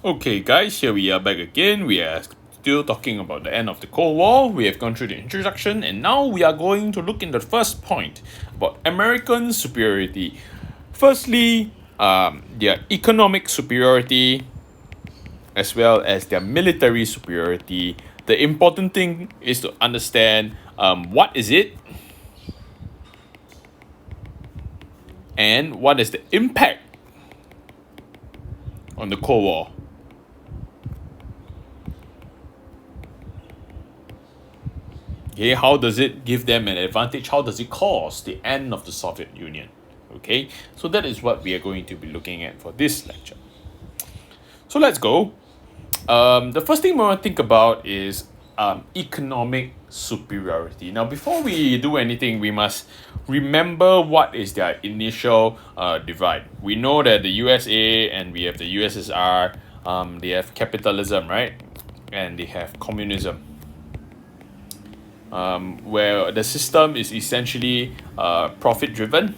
Okay, guys, here we are back again. We are still talking about the end of the Cold War. We have gone through the introduction, and now we are going to look in the first point about American superiority. Firstly, their economic superiority as well as their military superiority. The important thing is to understand what is it and what is the impact on the Cold War. Okay, how does it give them an advantage? How does it cause the end of the Soviet Union? Okay, so that is what we are going to be looking at for this lecture. So let's go. The first thing we want to think about is economic superiority. Now, before we do anything, we must remember what is their initial divide. We know that the USA and we have the USSR, they have capitalism, right? And they have communism. Where the system is essentially profit driven.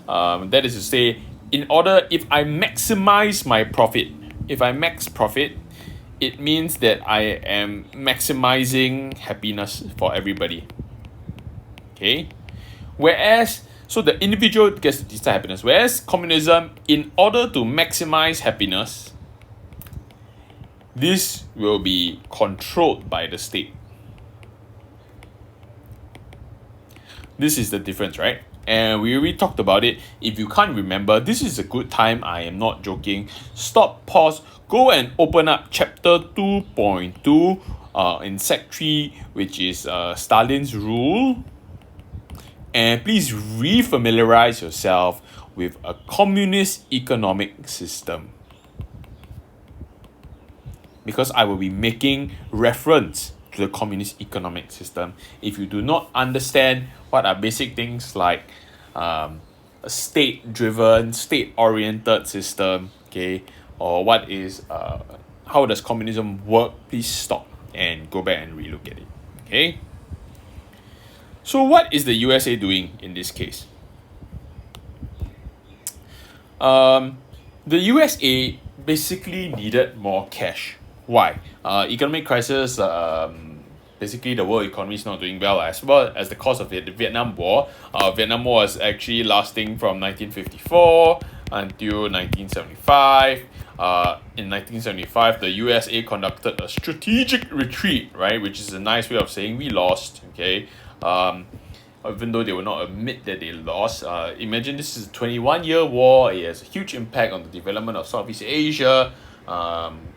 That is to say, if I maximize my profit, if I max profit, it means that I am maximizing happiness for everybody. Okay? So the individual gets to decide happiness. Whereas communism, in order to maximize happiness, this will be controlled by the state. This is the difference, right? And we already talked about it. If you can't remember, this is a good time. I am not joking. Stop, pause, go and open up chapter 2.2 in Sec 3, which is Stalin's rule. And please refamiliarize yourself with a communist economic system. Because I will be making reference to the communist economic system. If you do not understand what are basic things like a state-driven, state-oriented system, okay, or what is how does communism work, please stop and go back and relook at it. Okay. So what is the USA doing in this case? The USA basically needed more cash. Why? Economic crisis, basically the world economy is not doing well as the cause of the Vietnam War. Vietnam War was actually lasting from 1954 until 1975. In 1975, the USA conducted a strategic retreat, right, which is a nice way of saying we lost, okay? Even though they will not admit that they lost. Imagine this is a 21-year war. It has a huge impact on the development of Southeast Asia.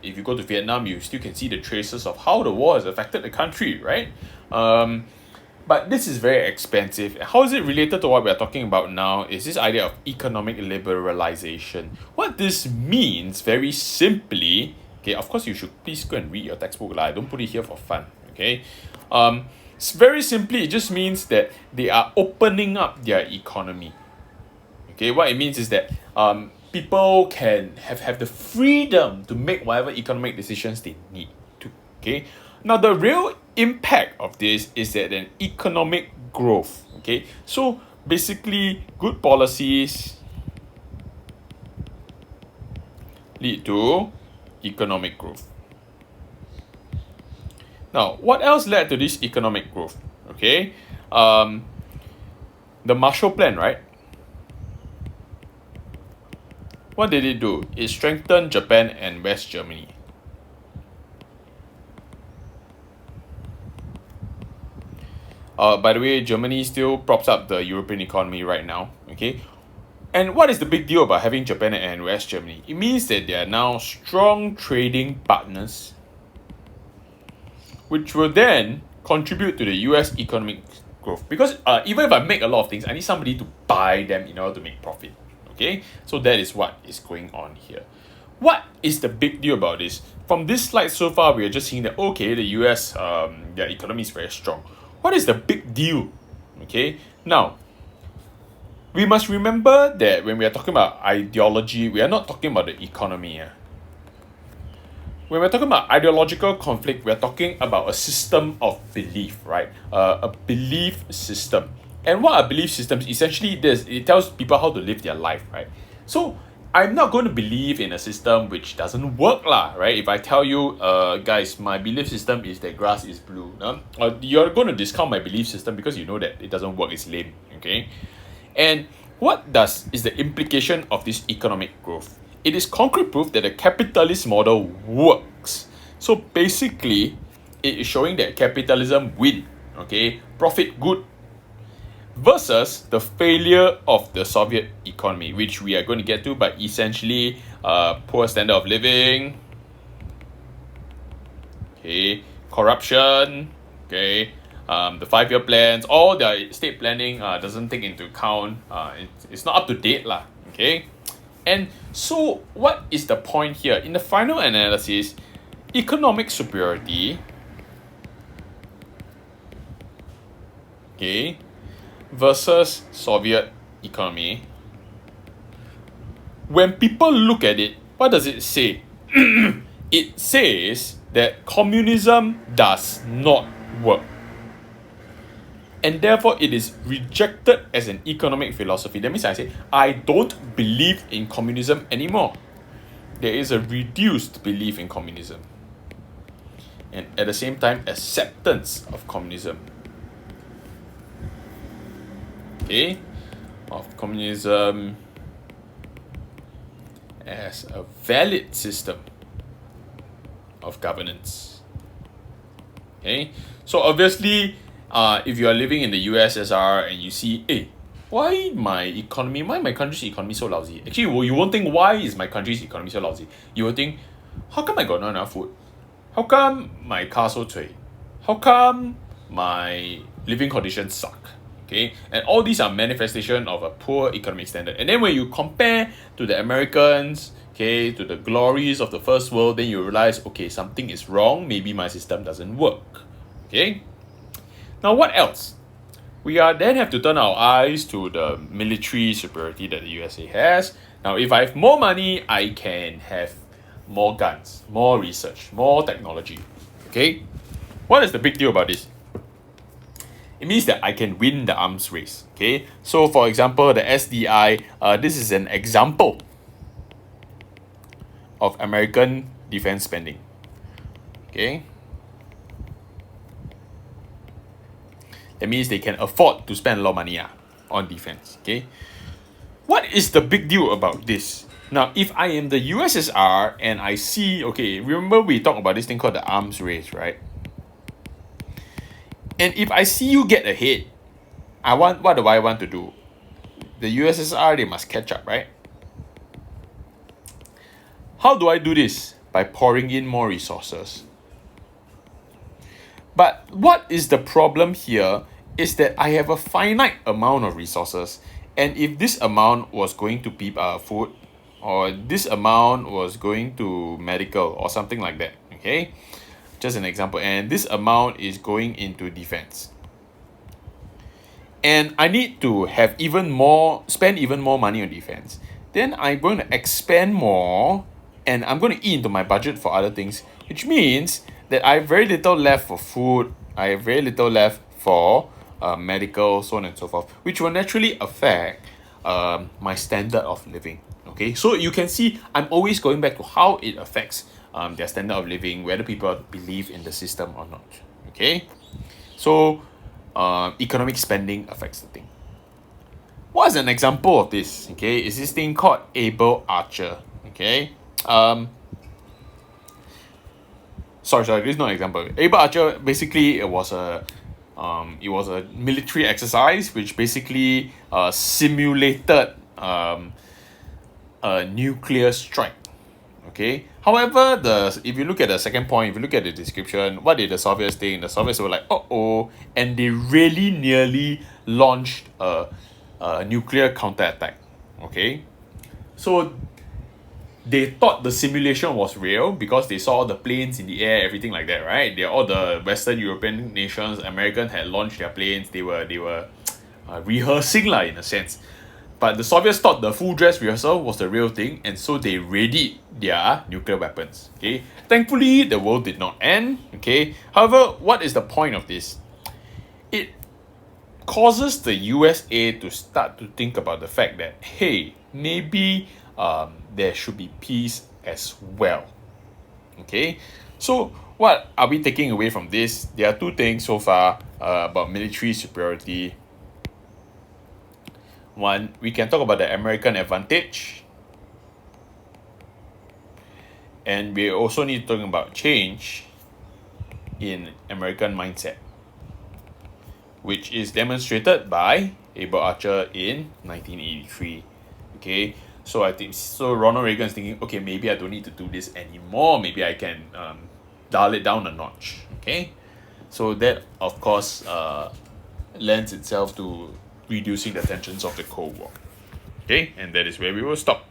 If you go to Vietnam, you still can see the traces of how the war has affected the country, right? But this is very expensive. How is it related to what we are talking about now is this idea of economic liberalization. What this means, very simply, okay, of course you should please go and read your textbook. I don't put it here for fun, okay? Very simply, it just means that they are opening up their economy. Okay, what it means is that people can have the freedom to make whatever economic decisions they need to. Okay, now the real impact of this is that an economic growth. Okay, so basically, good policies lead to economic growth. Now, what else led to this economic growth? Okay, the Marshall Plan, right? What did it do? It strengthened Japan and West Germany. By the way, Germany still props up the European economy right now. Okay, and what is the big deal about having Japan and West Germany? It means that they are now strong trading partners, which will then contribute to the US economic growth. Because even if I make a lot of things, I need somebody to buy them in order to make profit. Okay, so that is what is going on here. What is the big deal about this? From this slide so far, we are just seeing that, okay, the US, their economy is very strong. What is the big deal? Okay, now, we must remember that when we are talking about ideology, we are not talking about the economy. When we're talking about ideological conflict, we're talking about a system of belief, right? A belief system. And what a belief system is essentially this, it tells people how to live their life, right? So I'm not going to believe in a system which doesn't work lah, right? If I tell you, guys, my belief system is that grass is blue, you're going to discount my belief system because you know that it doesn't work, it's lame, okay? And what is the implication of this economic growth? It is concrete proof that the capitalist model works. So basically, it is showing that capitalism win, okay? Profit good versus the failure of the Soviet economy, which we are going to get to, but essentially poor standard of living, okay, corruption, okay, the 5-year plans, all the state planning doesn't take into account, it's not up to date lah, okay. And so what is the point here? In the final analysis, economic superiority, okay, versus Soviet economy, when people look at it, what does it say? It says that communism does not work. And therefore, it is rejected as an economic philosophy. That means I say, I don't believe in communism anymore. There is a reduced belief in communism. And at the same time, acceptance of communism. Okay? Of communism as a valid system of governance. Okay? So obviously, if you are living in the USSR and you see, hey, why my country's economy so lousy? Actually, you won't think why is my country's economy so lousy. You will think, how come I got not enough food? How come my car so cui? How come my living conditions suck? Okay, and all these are manifestation of a poor economic standard. And then when you compare to the Americans, okay, to the glories of the first world, then you realize, okay, something is wrong. Maybe my system doesn't work. Okay. Now, what else? We then have to turn our eyes to the military superiority that the USA has. Now, if I have more money, I can have more guns, more research, more technology. Okay? What is the big deal about this? It means that I can win the arms race. Okay? So, for example, the SDI, this is an example of American defense spending. Okay? That means they can afford to spend a lot of money on defense. Okay, what is the big deal about this? Now, if I am the USSR and I see, okay, remember we talked about this thing called the arms race, right? And if I see you get ahead, what do I want to do? The USSR, they must catch up, right? How do I do this? By pouring in more resources. But what is the problem here is that I have a finite amount of resources, and if this amount was going to be food, or this amount was going to medical or something like that, okay, just an example, and this amount is going into defense, and I need to have spend even more money on defense, then I'm going to expand more, and I'm going to eat into my budget for other things, which means that I have very little left for food, I have very little left for medical, so on and so forth, which will naturally affect my standard of living. Okay, so you can see I'm always going back to how it affects their standard of living, whether people believe in the system or not. Okay, so economic spending affects the thing. What is an example of this? Okay, is this thing called Able Archer. Okay, sorry, this is not an example. Able Archer, basically it was a military exercise which basically simulated a nuclear strike. Okay. However, if you look at the second point, if you look at the description, what did the Soviets think? The Soviets were like, and they really nearly launched a nuclear counterattack. Okay. So they thought the simulation was real because they saw the planes in the air, everything like that, right? All the Western European nations, American had launched their planes. They were rehearsing in a sense. But the Soviets thought the full dress rehearsal was the real thing, and so they readied their nuclear weapons. Okay. Thankfully, the world did not end. Okay. However, what is the point of this? It causes the USA to start to think about the fact that, hey, maybe there should be peace as well. Okay, so what are we taking away from this? There are two things so far about military superiority. One, we can talk about the American advantage, and we also need to talk about change in American mindset, which is demonstrated by Able Archer in 1983. Okay, so I think so. Ronald Reagan is thinking, okay, maybe I don't need to do this anymore. Maybe I can dial it down a notch. Okay, so that of course lends itself to reducing the tensions of the Cold War. Okay, and that is where we will stop.